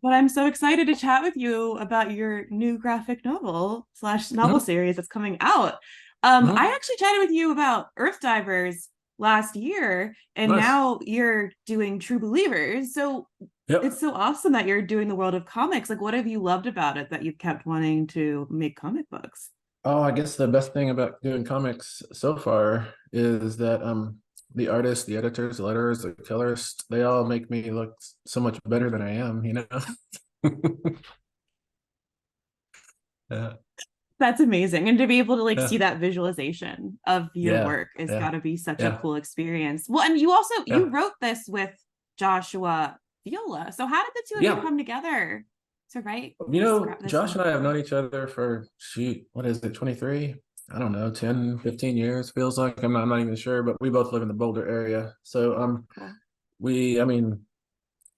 But I'm so excited to chat with you about your new graphic novel slash novel Mhm, series that's coming out. I mhm. actually chatted with you about Earth Divers last year, and Nice. now you're doing True Believers. So it's Yep. so awesome that you're doing the world of comics. Like, what have you loved about it that you've kept wanting to make comic books? Oh, I guess the best thing about doing comics so far is that the artists, the editors, the letterers, the colorists, they all make me look so much better than I am, you know? Yeah. That's amazing. And to be able to like see Yeah. that visualization of your Yeah. work has Yeah. got to be such a Yeah. cool experience. Well, and you Yeah. wrote this with Joshua Viola. So how did the two of you Yeah. come together to write You know, this Josh and I have novel? known each other for shoot, what is it, 23? I don't know, 10, 15 years feels like. I'm not even sure, but we both live in the Boulder area. So Cool. I mean,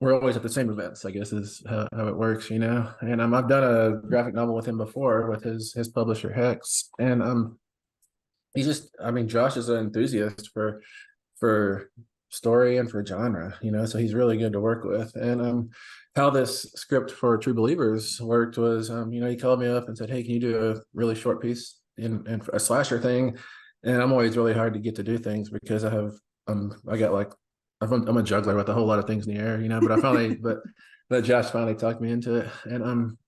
we're always at the same events, I guess is how it works, you know. And I've done a graphic novel with him before with his publisher Hex, and he's just, I mean, Josh is an enthusiast for story and for genre, you know. So he's really good to work with. And how this script for True Believers worked was, you know, he called me up and said, "Hey, can you do a really short piece in a slasher thing?" And I'm always really hard to get to do things because I got like I'm a juggler with a whole lot of things in the air, you know. But but Josh finally talked me into it, and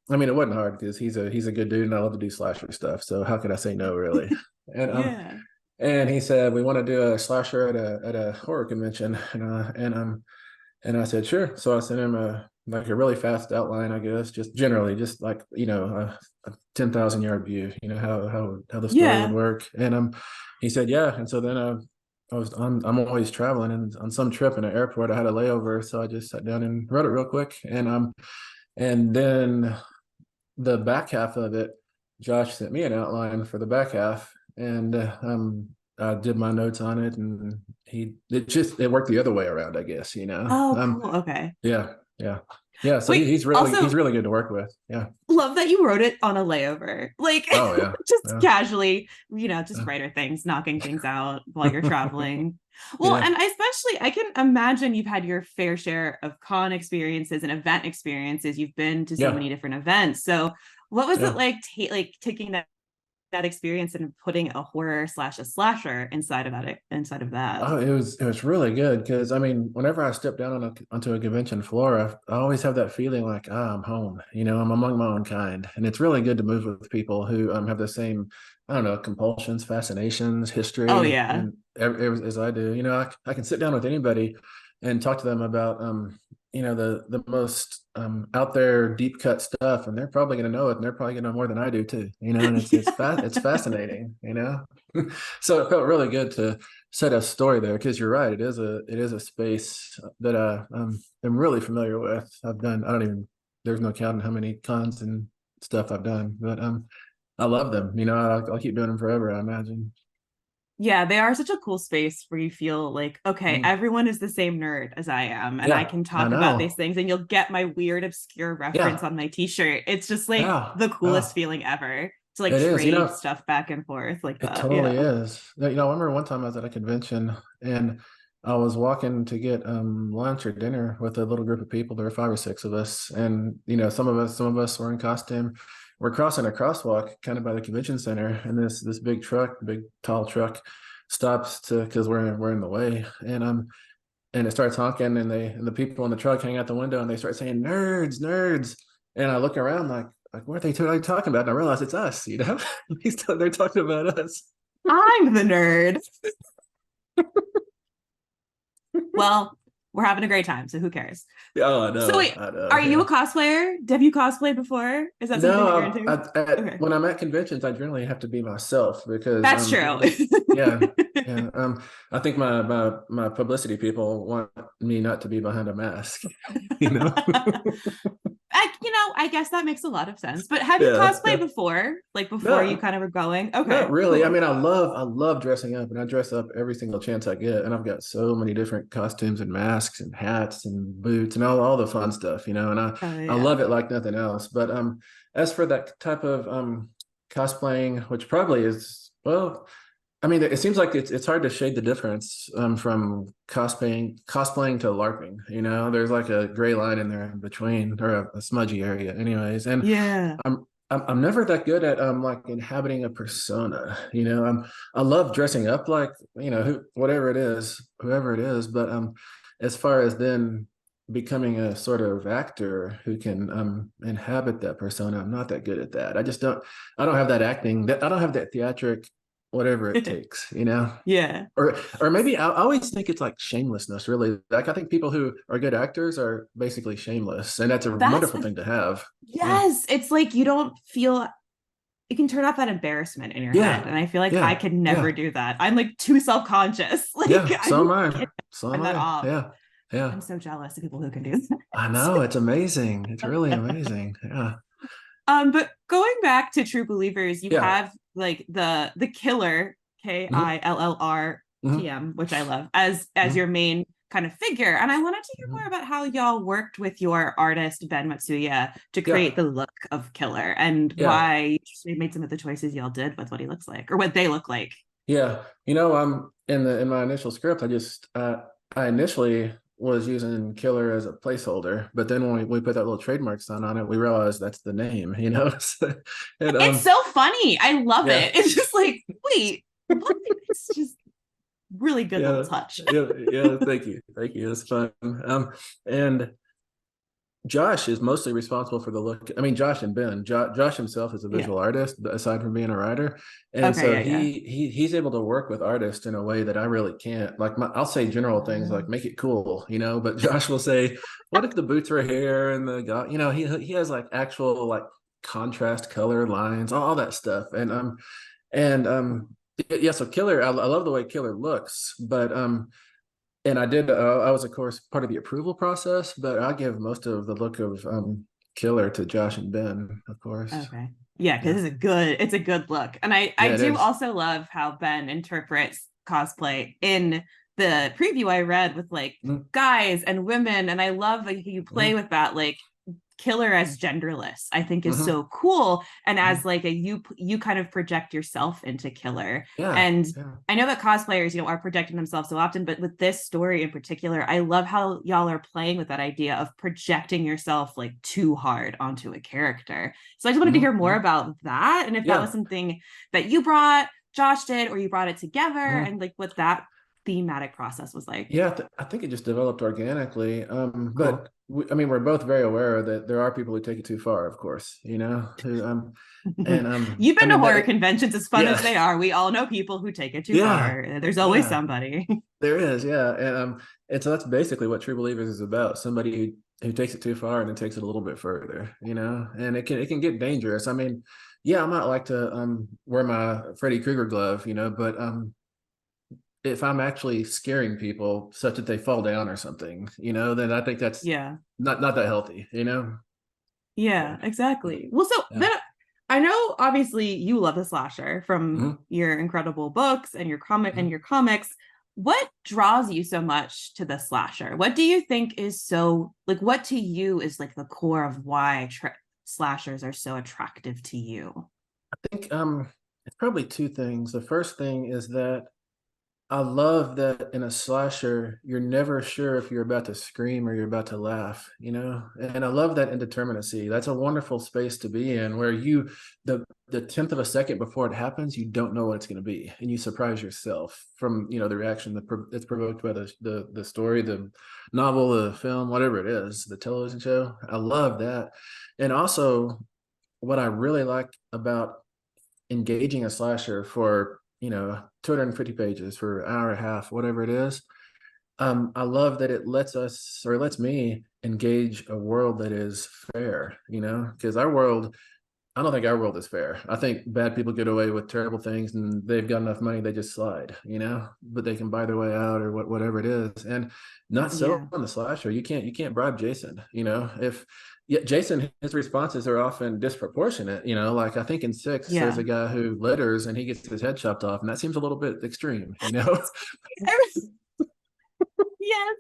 I mean, it wasn't hard because he's a good dude, and I love to do slasher stuff. So how could I say no, really? And Yeah. and he said we want to do a slasher at a horror convention, and I said sure. So I sent him a like a really fast outline, I guess, just generally, just like you know, a 10,000 yard view, you know how the story would Yeah. work, and he said yeah, and so then I'm always traveling, and on some trip in an airport, I had a layover, so I just sat down and wrote it real quick, and then the back half of it, Josh sent me an outline for the back half, and I did my notes on it, and it worked the other way around, I guess, you know. Oh, cool. Okay. Yeah, yeah, yeah. So Wait, he's also really good to work with. Yeah. love that you wrote it on a layover. Like Oh yeah, just yeah, casually, just yeah, writer things, knocking things out while you're traveling. Well, yeah, and I can imagine you've had your fair share of con experiences and event experiences. You've been to so yeah, many different events. So what was it yeah. like like taking that experience and putting a horror slash a slasher inside of that? Oh, it was really good because I mean, whenever I step down onto a convention floor, I always have that feeling like, I'm home. You know, I'm among my own kind, and it's really good to move with people who have the same, I don't know, compulsions, fascinations, Oh history, yeah. and as I do. You know, I can sit down with anybody and talk to them about you know, the most out there deep cut stuff, and they're probably going to know it, and they're probably going to know more than I do too. You know, and it's Yeah. fascinating. You know, so it felt really good to set a story there because you're right. It is a space that am really familiar with. I've done. I don't even. There's no counting how many cons and stuff I've done, but I love them. You know, I'll keep doing them forever, I imagine. Yeah, they are such a cool space where you feel like, okay, Mm. everyone is the same nerd as I am, and I Yeah, can I talk about these know. things, and you'll get my weird, obscure reference Yeah, on my t-shirt. It's just like yeah, the yeah. coolest feeling ever to like It is. You trade know, stuff back and forth like it that. totally Yeah. is. You know, I remember one time I was at a convention and I was walking to get lunch or dinner with a little group of people. There were five or six of us, and you know, some of us were in costume. We're crossing a crosswalk kind of by the convention center, and this big truck, big tall truck, stops to because we're in the way, and it starts honking, and the people in the truck hang out the window and they start saying nerds, nerds, and I look around like what are they talking about? And I realize it's us, you know. They're talking about us. I'm the nerd. Well, we're having a great time, so who cares? Oh, I So know, wait, I know, are you a yeah. cosplayer? Have you cosplayed before? Is that something that you're No, into? Okay. when I'm at conventions, I generally have to be myself because That's you true. know, yeah, yeah. I think my publicity people want me not to be behind a mask, you know. I guess that makes a lot of sense. But have you Yeah, cosplayed yeah. before? Like before you No, kind of were going? not Okay, really. I cool. mean, I love dressing up, and I dress up every single chance I get, and I've got so many different costumes and masks and hats and boots and all the fun stuff, you know. And Oh I yeah. love it like nothing else. But as for that type of cosplaying, which probably is well. I mean, it seems like it's hard to shade the difference from cosplaying to LARPing. You know, there's like a gray line in there in between, or a smudgy area, anyways. And Yeah. I'm never that good at like inhabiting a persona. You know, I love dressing up like, you know, whatever it is, whoever it is. But as far as then becoming a sort of actor who can inhabit that persona, I'm not that good at that. I don't have that acting, that I don't have that theatric whatever it takes, you know. Yeah. Or maybe I always think it's like shamelessness, really. Like I think people who are good actors are basically shameless, and that's a That's wonderful thing to have. Yeah. yes. It's like you don't feel you can turn off that embarrassment in your head. Yeah. And I feel like I Yeah. could never Yeah. do that. I'm like too self-conscious. Like Yeah. So I am I. can't So am turn that I. off. Yeah. Yeah. I'm so jealous of people who can do that. I know. It's amazing. It's really amazing. Yeah. But going back to True Believers, you Yeah. have like the killer Hmm. Hmm. KILLRTM, which I love as Hmm. your main kind of figure. And I wanted to hear more Hmm. about how y'all worked with your artist Ben Matsuya to Yeah. create the look of Killer and Yeah. why you made some of the choices y'all did with what he looks like or what they look like. Yeah. You know, in my initial script, I initially was using killer as a placeholder, but then when we put that little trademark sign on it, we realized that's the name, you know. And It's so funny. I love yeah, it. It's just like, wait, what? It's just really good little yeah, touch. yeah. Thank you, thank you. It's fun. And Josh is mostly responsible for the look. I mean, Josh and Ben. Josh himself is a Yeah. visual artist, aside from being a writer, and Okay. so Yeah. Yeah. he's able to work with artists in a way that I really can't. Like, I'll say general things like make it cool, you know, but Josh will say, "What if the boots were here and the you know, he has like actual like contrast color lines, all that stuff, and yeah. So Killer, I love the way Killer looks, but and I was, of course, part of the approval process, but I give most of the look of Killer to Josh and Ben, of course. Okay. Yeah, Yeah. because it's a good look. And I Yeah, it do is. also love how Ben interprets cosplay in the preview I read with like Mhm. guys and women. And I love like you play Mhm. with that like Killer as genderless. I think is Mhm. so cool. And as Mhm. like a you kind of project yourself into Killer. Yeah. And Yeah. I know that cosplayers, are projecting themselves so often, but with this story in particular, I love how y'all are playing with that idea of projecting yourself like too hard onto a character. So I just wanted to hear Mhm. more Mhm. about that and if that was Yeah. something that you brought, Josh did, or you brought it together Mhm. and like what that thematic process was like. Yeah, I think it just developed organically. Cool. But I mean, we're both very aware that there are people who take it too far, of course, you know, who and You've I been to mean horror that conventions as fun as yeah. they are. We all know people who take it too Yeah. far. There's always Yeah. somebody. There is, yeah, and so that's basically what True Believers is about. Somebody who takes it too far and then takes it a little bit further, you know, and it can get dangerous. I mean, yeah, I might like to wear my Freddy Krueger glove, you know, but if I'm actually scaring people such that they fall down or something, you know, then I think that's Yeah. not that healthy, you know. Yeah, Yeah, yeah, exactly. Well, so yeah. then I know obviously you love the slasher from Hmm. your incredible books and Hmm. your comics. What draws you so much to the slasher? What do you think is so like what to you is like the core of why slashers are so attractive to you? I think it's probably two things. The first thing is that I love that in a slasher, you're never sure if you're about to scream or you're about to laugh, you know? And I love that indeterminacy. That's a wonderful space to be in where the tenth of a second before it happens, you don't know what it's going to be. And you surprise yourself from, you know, the reaction that's provoked by the story, the novel, the film, whatever it is, the television show. I love that. And also what I really like about engaging a slasher for 250 pages for an hour and a half, whatever it is. I love that it lets us or it lets me engage a world that is fair, you know, because I don't think our world is fair. I think bad people get away with terrible things and they've got enough money, they just slide, you know, but they can buy their way out or whatever it is. And not so Yeah. on the slasher. You can't bribe Jason, you know. If yeah, Jason, his responses are often disproportionate, you know, like I think in six there's Yeah. a guy who litters and he gets his head chopped off, and that seems a little bit extreme, you know. Yes.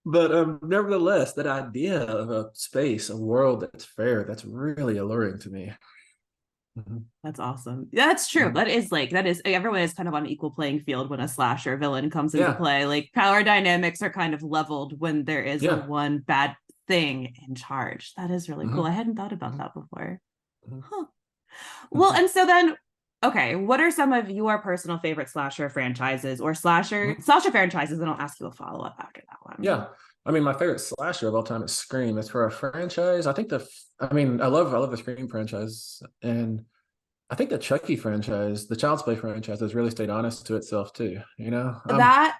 But nevertheless, that idea of a space, a world that's fair, that's really alluring to me. Mhm. That's awesome. That's true. Mhm. That is everyone is kind of on an equal playing field when a slasher villain comes into Yeah, play. Like power dynamics are kind of leveled when there is a yeah. one bad thing in charge. That is really cool. Mhm. I hadn't thought about Mhm. that before. Mhm. Huh. Well, Mhm. and so then, okay, what are some of your personal favorite slasher franchises or slasher Mhm. slasher franchises? And I'll ask you a follow up after that one. Yeah. I mean, my favorite slasher of all time is Scream. It's for a franchise. I think I mean, I love the Scream franchise, and I think the Chucky franchise, the Child's Play franchise, has really stayed honest to itself too. You know, That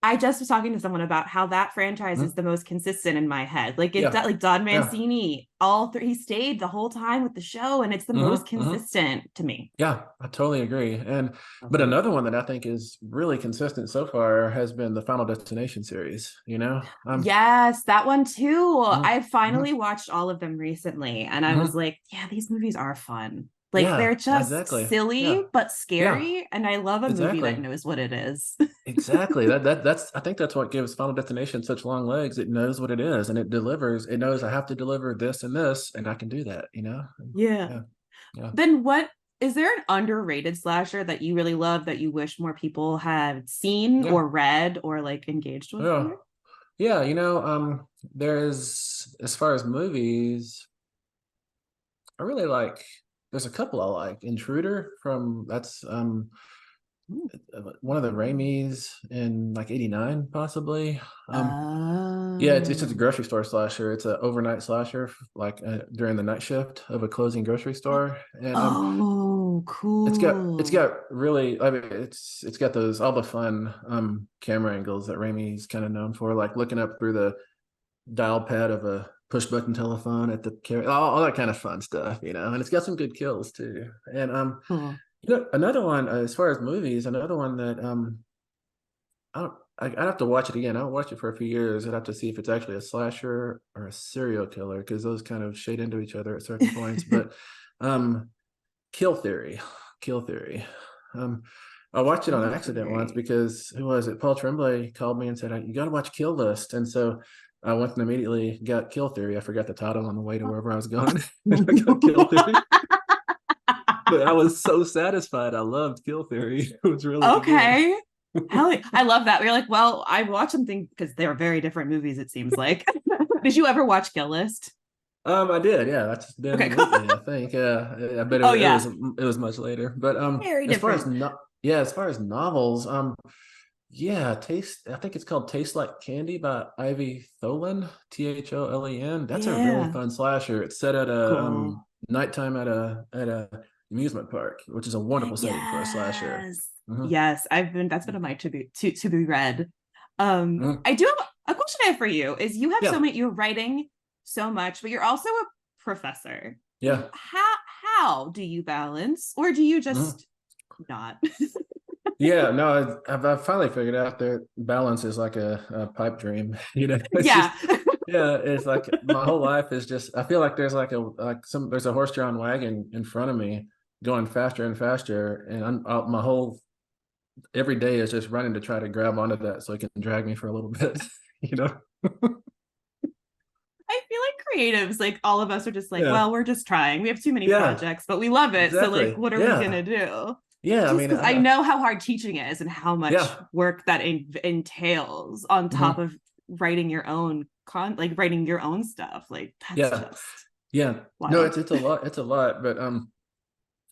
I just was talking to someone about how that franchise is mhm. the most consistent in my head. Like it, Yeah, like Don yeah, Mancini, all three, he stayed the whole time with the show, and it's the most hmm. consistent to me. Yeah, I totally agree. But Okay. another one that I think is really consistent so far has been the Final Destination series. You know, Yes, that one too. mhm, I finally mhm, watched all of them recently, and I was mhm. like, yeah, these movies are fun. Like Yeah, they're just exactly. silly Yeah, but yeah, scary, and I love a movie that exactly. knows what it is. Exactly. That's I think that's what gives Final Destination such long legs. It knows what it is and it delivers. It knows I have to deliver this and this, and I can do that, you know? Yeah. Yeah. Yeah. Then what is there an underrated slasher that you really love that you wish more people had seen Yeah. or read or like engaged with Yeah. more? Yeah. There's as far as movies, I really like there's a couple I like. Intruder from that's one of the Raimis in like 89 possibly. Yeah, it's just a Oh. grocery store slasher. It's an overnight slasher, like during the night shift of a closing grocery store, and Oh, it's cool. got really, I mean, it's got those all the fun camera angles that Raimi's kind of known for, like looking up through the dial pad of a push button telephone at the camera, all that kind of fun stuff, you know. And it's got some good kills too. And Cool. another one as far as movies, another one that I don't. I'd have to watch it again. I don't watch it for a few years. I'd have to see if it's actually a slasher or a serial killer because those kind of shade into each other at certain points. But um, Kill Theory, Kill Theory. Um, I watched it on Kill accident once Theory. because who was it? Paul Tremblay called me and said, "You got to watch Kill List," and so I went and immediately got Kill Theory. I forgot the title on the way to wherever I was going, and I got Kill Theory. But I was so satisfied. I loved Kill Theory. It was really good. Okay. Hell, I love that. We're like, well, I watch something because they're very different movies, it seems like. Did you ever watch Kill List? I did, yeah. That's Okay, been cool. lately, I think. I bet Oh yeah. it was much later. But Very as far as different. no yeah, as far as novels, yeah, Taste. I think it's called Taste Like Candy by Ivy Tholen, Tholen. That's a really Yeah. fun slasher. It's set at a Cool. nighttime at a amusement park, which is a wonderful setting for a slasher. Yes. Hmm. Yes. That's been on my to be read. Hmm. I do have a question I have for you is you have so Yeah, many, you're writing so much, but you're also a professor. yeah. How do you balance or do you Hmm. just not? Yeah, no, I've finally figured out that balance is like a pipe dream. You know, it's just Yeah. yeah, it's like my whole life is just I feel like there's there's a horse-drawn wagon in front of me going faster and faster, and my whole every day is just running to try to grab onto that so it can drag me for a little bit. You know? I feel like creatives, like all of us are just like, Yeah, well, we're just trying. We have too many yeah, projects, but we love it. So like, exactly. what are we Yeah, gonna do? yeah. I Just mean, because I know how hard teaching is and how much yeah. work that entails on top Hmm. of writing your own like writing your own stuff. Like that's Yeah, just yeah. No, wild. it's a lot. It's a lot, but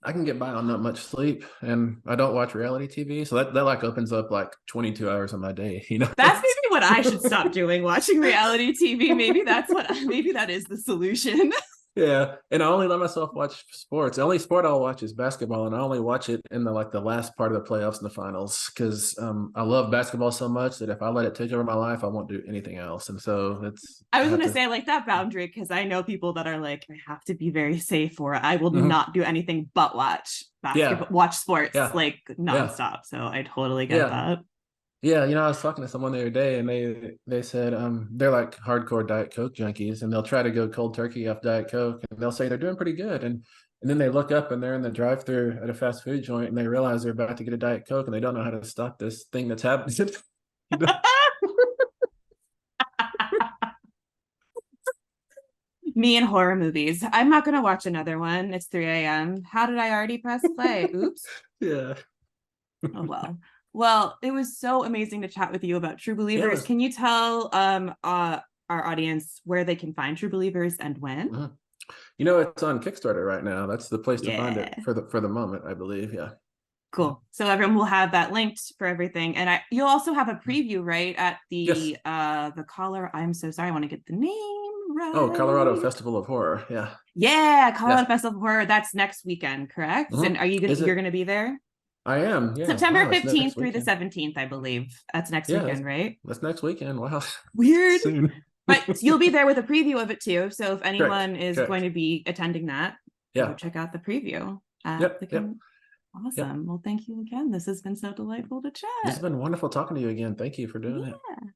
I can get by on not much sleep and I don't watch reality TV. So that like opens up like 22 hours of my day, you know? That's maybe what I should stop doing, watching reality TV. Maybe that's what maybe that is the solution. Yeah. And I only let myself watch sports. The only sport I'll watch is basketball. And I only watch it in the last part of the playoffs and the finals. Cause I love basketball so much that if I let it take over my life, I won't do anything else. And so I I was have gonna to say like that boundary because I know people that are like, I have to be very safe or I will mhm. not do anything but watch basketball, Yeah. watch sports Yeah. like Yeah. nonstop. So I totally get Yeah. that. Yeah, I was talking to someone the other day, and they said they're like hardcore Diet Coke junkies, and they'll try to go cold turkey off Diet Coke, and they'll say they're doing pretty good, and then they look up and they're in the drive-through at a fast food joint, and they realize they're about to get a Diet Coke, and they don't know how to stop this thing that's happening. You know? Me and horror movies. I'm not gonna watch another one. It's 3 a.m. How did I already press play? Oops. Yeah. Oh well. Well, it was so amazing to chat with you about True Yeah, it Believers. was. Can you tell our audience where they can find True Believers and when? Mhm. You know, it's on Kickstarter right now. That's the place to find it Yeah. for the moment, I believe. Yeah. Mhm. Cool. So everyone will have that linked for everything. And you'll also have a Mhm. preview, right? At Yes. the Colorado, I'm so sorry, I want to get the name Oh, Colorado right. Festival of Horror. Yeah. Yeah, Colorado Yes. Festival of Horror. That's next weekend, correct? And Mhm. are you gonna Is you're it? gonna be there? I am. Yeah. September Wow. It's next 15th through the weekend. 17th, I believe. That's next Yeah. weekend, right? That's next weekend. Wow. Weird. Soon. But you'll be there with a preview of it too. So if Correct. anyone is going Correct. to be attending that, go Yeah. check out the preview at Yep. the Yep. Yep. Awesome. Well, thank you again. This has been so delightful to This has chat. been wonderful talking to you again. Thank you for doing it. Yeah.